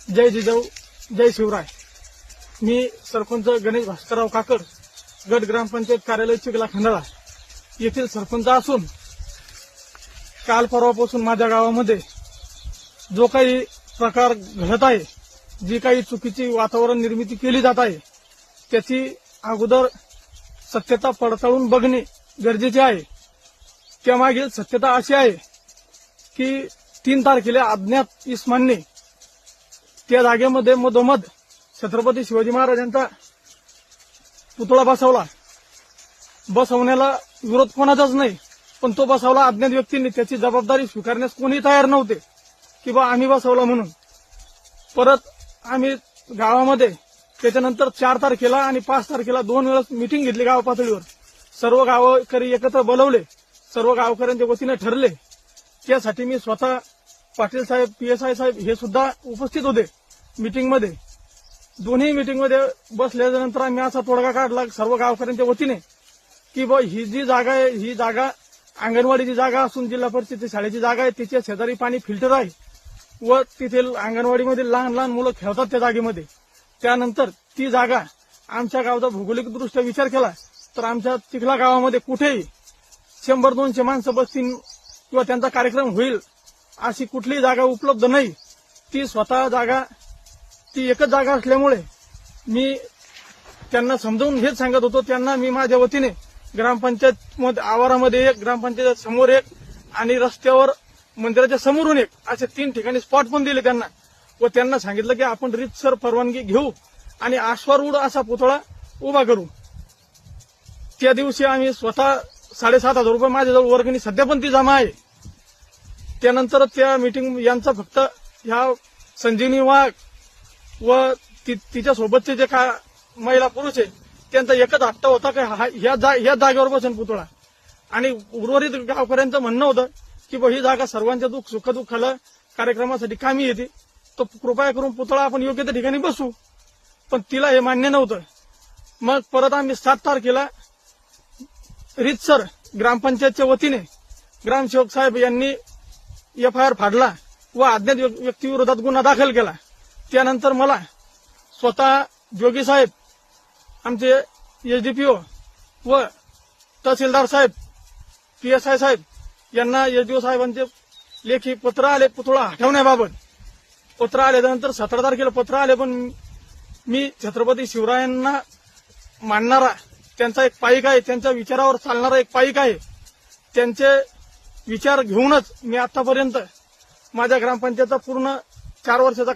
जय जिजाऊ जय शिवराय। मी सरपंच गणेश भास्करराव काकड, गट ग्रामपंचायत कार्यालय चिखला खंडाळा येथील सरपंच असून काल परवापासून माझ्या गावामध्ये जो काही प्रकार घडत आहे, जी काही चुकीची वातावरण निर्मिती केली जात आहे, त्याची अगोदर सत्यता पडताळून बघणे गरजेचे आहे। त्यामागील सत्यता अशी आहे की 3 तारखेला अज्ञात इस्मांनी त्या जागेमध्ये मधोमध छत्रपती शिवाजी महाराजांचा पुतळा बसवण्याला विरोध कोणाचाच नाही, पण तो बसवला अज्ञात व्यक्तींनी। त्याची जबाबदारी स्वीकारण्यास कोणी तयार नव्हते की बा आम्ही बसवला म्हणून। परत आम्ही गावामध्ये त्याच्यानंतर 4 तारखेला आणि 5 तारखेला 2 वेळा मीटिंग घेतली गाव पातळीवर। सर्व गावकरी एकत्र बोलवले, सर्व गावकऱ्यांच्या वतीने ठरले। त्यासाठी मी स्वतः पाटील साहेब, PSI साहेब हे सुद्धा उपस्थित होते मीटिंगमध्ये। दोन्ही मीटिंगमध्ये बसल्यानंतर आम्ही असा तोडगा काढला सर्व गावकऱ्यांच्या वतीने की बा ही जी जागा आहे, ही जागा अंगणवाडीची जागा असून जिल्हा परिषदेची शाळेची जागा आहे, तिच्या शेजारी पाणी फिल्टर आहे व तिथे अंगणवाडीमध्ये लहान लहान मुलं खेळतात त्या जागेमध्ये। त्यानंतर ती जागा आमच्या गावाचा भौगोलिकदृष्ट्या विचार केला तर आमच्या चिखला गावामध्ये कुठेही 100-200 माणसं बसतील किंवा त्यांचा कार्यक्रम होईल अशी कुठलीही जागा उपलब्ध नाही। ती स्वतः जागा, ती एकच जागा असल्यामुळे मी त्यांना समजावून हेच सांगत होतो। त्यांना मी माझ्या वतीने ग्रामपंचायत आवारामध्ये एक, ग्रामपंचायत समोर एक आणि रस्त्यावर मंदिराच्या समोरून एक, असे 3 ठिकाणी स्पॉट पण दिले त्यांना व त्यांना सांगितलं की आपण रीतसर परवानगी घेऊ आणि आश्वारूढ असा पुतळा उभा करू। त्या दिवशी आम्ही स्वतः 7,500 रुपये माझ्याजवळ वर्गणी सध्या पण ती जमा आहे। त्यानंतर त्या मीटिंग यांचा फक्त ह्या संजीवनी वाघ व तिच्या सोबतचे जे का महिला पुरुष आहे त्यांचा एकच हट्ट होता की या जागेवर बसेल पुतळा, आणि उर्वरित गावकऱ्यांचं म्हणणं होतं की ही जागा सर्वांच्या सुखदुःखाला कार्यक्रमासाठी कामी येते, तो कृपया करून पुतळा आपण योग्य त्या ठिकाणी बसू। पण तिला हे मान्य नव्हतं। मग परत आम्ही 7 तारखेला रीतसर ग्रामपंचायतच्या वतीने ग्रामसेवक साहेब यांनी FIR फाडला व अज्ञात व्यक्तीविरोधात गुन्हा दाखल केला। त्यानंतर मला स्वतः जोगी साहेब, आमचे SDPO व तहसीलदार साहेब, PSI साहेब यांना SDO साहेबांचे लेखी पत्र आले पुतळा हटवण्याबाबत। पत्र आल्यानंतर 17 तारखेला पत्र आले, पण मी छत्रपती शिवरायांना मानणारा त्यांचा एक पाईक आहे, त्यांच्या विचारावर चालणारा एक पाईक आहे। त्यांचे विचार घेऊनच मी आतापर्यंत माझ्या ग्रामपंचायतचा पूर्ण 4 वर्षाचा